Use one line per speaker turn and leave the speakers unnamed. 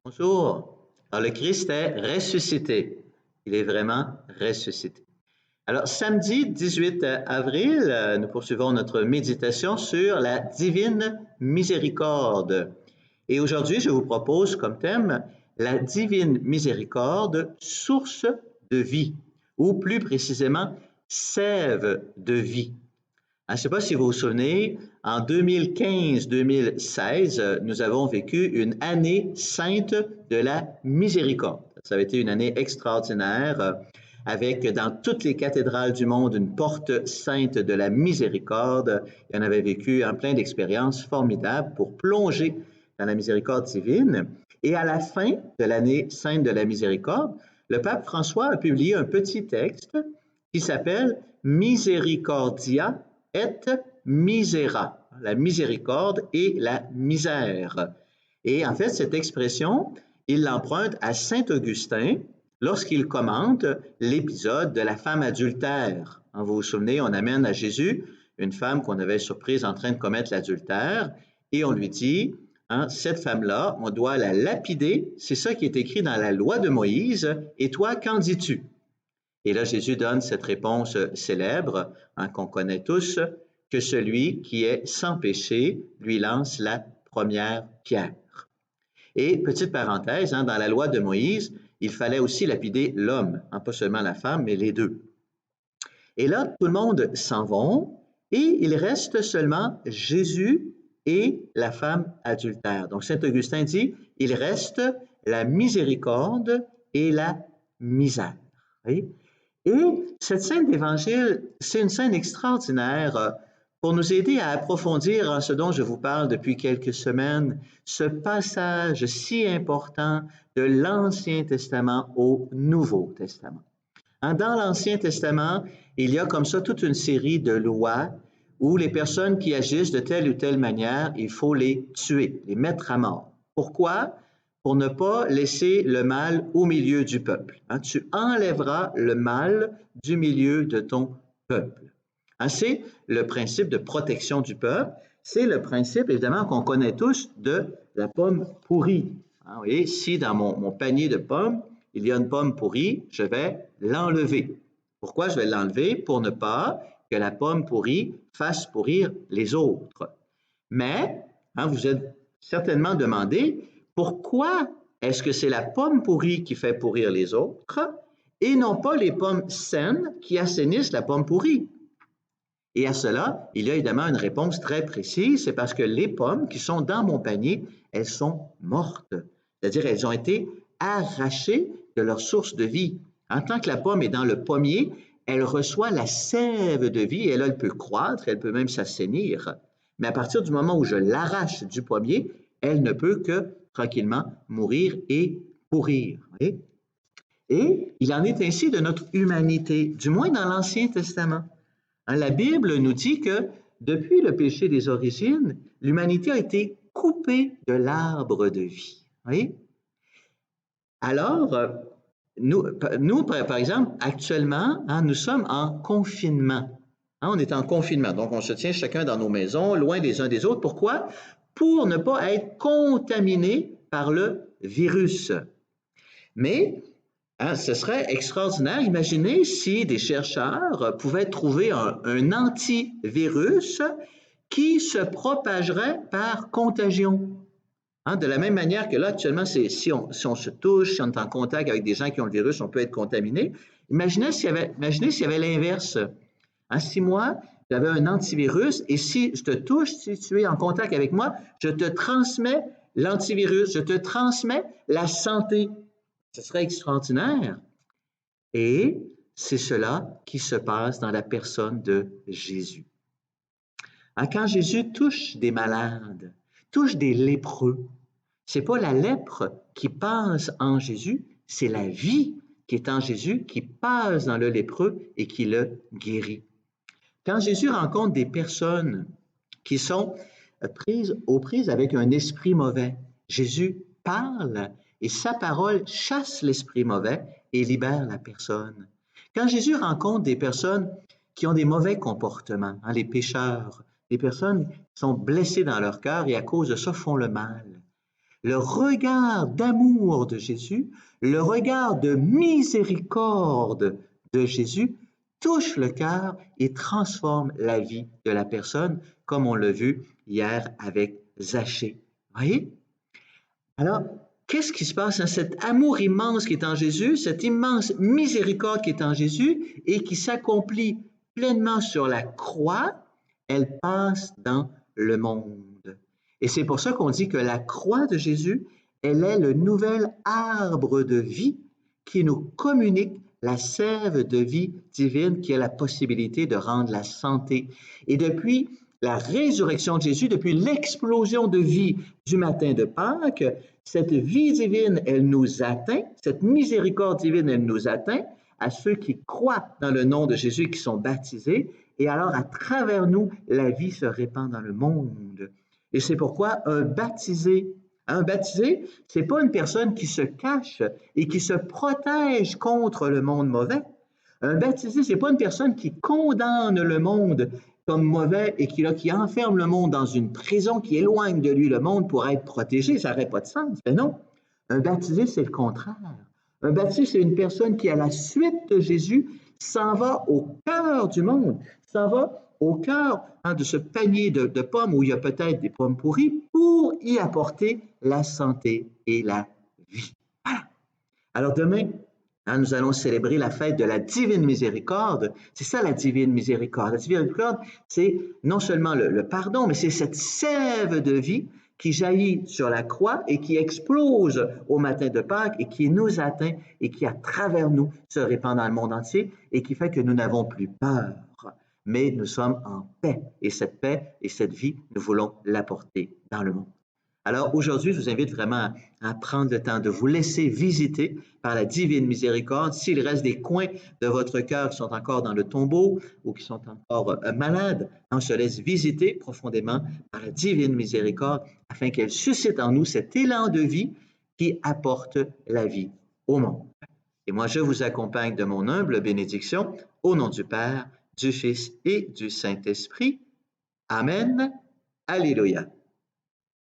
Bonjour. Alors, le Christ est ressuscité. Il est vraiment ressuscité. Alors, samedi 18 avril, nous poursuivons notre méditation sur la divine miséricorde. Et aujourd'hui, je vous propose comme thème la divine miséricorde, source de vie, ou plus précisément, sève de vie. Je ne sais pas si vous vous souvenez, en 2015-2016, nous avons vécu une année sainte de la miséricorde. Ça avait été une année extraordinaire avec dans toutes les cathédrales du monde une porte sainte de la miséricorde. Et on avait vécu un plein d'expériences formidables pour plonger dans la miséricorde divine. Et à la fin de l'année sainte de la miséricorde, le pape François a publié un petit texte qui s'appelle Misericordia et misera, la miséricorde et la misère. Et en fait, cette expression, il l'emprunte à saint Augustin lorsqu'il commente l'épisode de la femme adultère. Vous vous souvenez, on amène à Jésus une femme qu'on avait surprise en train de commettre l'adultère et on lui dit, cette femme-là, on doit la lapider, c'est ça qui est écrit dans la loi de Moïse, et toi, qu'en dis-tu? Et là, Jésus donne cette réponse célèbre qu'on connaît tous, que celui qui est sans péché lui lance la première pierre. Et petite parenthèse, dans la loi de Moïse, il fallait aussi lapider l'homme, pas seulement la femme, mais les deux. Et là, tout le monde s'en va et il reste seulement Jésus et la femme adultère. Donc, saint Augustin dit, il reste la miséricorde et la misère. Voyez? Et cette scène d'Évangile, c'est une scène extraordinaire pour nous aider à approfondir en ce dont je vous parle depuis quelques semaines, ce passage si important de l'Ancien Testament au Nouveau Testament. Dans l'Ancien Testament, il y a comme ça toute une série de lois où les personnes qui agissent de telle ou telle manière, il faut les tuer, les mettre à mort. Pourquoi? Pour ne pas laisser le mal au milieu du peuple. Tu enlèveras le mal du milieu de ton peuple. C'est le principe de protection du peuple. C'est le principe, évidemment, qu'on connaît tous de la pomme pourrie. Vous voyez, si dans mon panier de pommes, il y a une pomme pourrie, je vais l'enlever. Pourquoi je vais l'enlever? Pour ne pas que la pomme pourrie fasse pourrir les autres. Mais, vous êtes certainement demandé, pourquoi est-ce que c'est la pomme pourrie qui fait pourrir les autres et non pas les pommes saines qui assainissent la pomme pourrie? Et à cela, il y a évidemment une réponse très précise, c'est parce que les pommes qui sont dans mon panier, elles sont mortes. C'est-à-dire elles ont été arrachées de leur source de vie. En tant que la pomme est dans le pommier, elle reçoit la sève de vie et là, elle peut croître, elle peut même s'assainir. Mais à partir du moment où je l'arrache du pommier, elle ne peut que tranquillement mourir et pourrir. Et il en est ainsi de notre humanité, du moins dans l'Ancien Testament. La Bible nous dit que depuis le péché des origines, l'humanité a été coupée de l'arbre de vie. Oui? Alors, nous, par exemple, actuellement, nous sommes en confinement. On est en confinement, donc on se tient chacun dans nos maisons, loin les uns des autres. Pourquoi? Pour ne pas être contaminé par le virus. Mais ce serait extraordinaire. Imaginez si des chercheurs pouvaient trouver un antivirus qui se propagerait par contagion. De la même manière que là, actuellement, si on se touche, si on est en contact avec des gens qui ont le virus, on peut être contaminé. Imaginez s'il y avait l'inverse. Si moi, j'avais un antivirus et si je te touche, si tu es en contact avec moi, je te transmets l'antivirus, je te transmets la santé. Ce serait extraordinaire. Et c'est cela qui se passe dans la personne de Jésus. Quand Jésus touche des malades, touche des lépreux, c'est pas la lèpre qui passe en Jésus, c'est la vie qui est en Jésus qui passe dans le lépreux et qui le guérit. Quand Jésus rencontre des personnes qui sont prises aux prises avec un esprit mauvais, Jésus parle et sa parole chasse l'esprit mauvais et libère la personne. Quand Jésus rencontre des personnes qui ont des mauvais comportements, les pécheurs, des personnes qui sont blessées dans leur cœur et à cause de ça font le mal, le regard d'amour de Jésus, le regard de miséricorde de Jésus touche le cœur et transforme la vie de la personne, comme on l'a vu hier avec Zachée. Voyez? Alors, qu'est-ce qui se passe? Cet amour immense qui est en Jésus, cette immense miséricorde qui est en Jésus et qui s'accomplit pleinement sur la croix, elle passe dans le monde. Et c'est pour ça qu'on dit que la croix de Jésus, elle est le nouvel arbre de vie qui nous communique la sève de vie divine qui a la possibilité de rendre la santé. Et depuis la résurrection de Jésus, depuis l'explosion de vie du matin de Pâques, cette vie divine, elle nous atteint, cette miséricorde divine, elle nous atteint à ceux qui croient dans le nom de Jésus et qui sont baptisés. Et alors, à travers nous, la vie se répand dans le monde. Et c'est pourquoi un baptisé, c'est pas une personne qui se cache et qui se protège contre le monde mauvais. Un baptisé, c'est pas une personne qui condamne le monde comme mauvais et qui enferme le monde dans une prison, qui éloigne de lui le monde pour être protégé. Ça n'aurait pas de sens. Mais non, un baptisé, c'est le contraire. Un baptisé, c'est une personne qui, à la suite de Jésus, s'en va au cœur du monde, s'en va au cœur de ce panier de pommes où il y a peut-être des pommes pourries pour y apporter la santé et la vie. Voilà. Alors demain, nous allons célébrer la fête de la divine miséricorde. C'est ça la divine miséricorde. La divine miséricorde, c'est non seulement le pardon, mais c'est cette sève de vie qui jaillit sur la croix et qui explose au matin de Pâques et qui nous atteint et qui, à travers nous, se répand dans le monde entier et qui fait que nous n'avons plus peur, mais nous sommes en paix. Et cette paix et cette vie, nous voulons l'apporter dans le monde. Alors aujourd'hui, je vous invite vraiment à prendre le temps de vous laisser visiter par la divine miséricorde. S'il reste des coins de votre cœur qui sont encore dans le tombeau ou qui sont encore malades, on se laisse visiter profondément par la divine miséricorde afin qu'elle suscite en nous cet élan de vie qui apporte la vie au monde. Et moi, je vous accompagne de mon humble bénédiction au nom du Père, du Fils et du Saint-Esprit. Amen. Alléluia.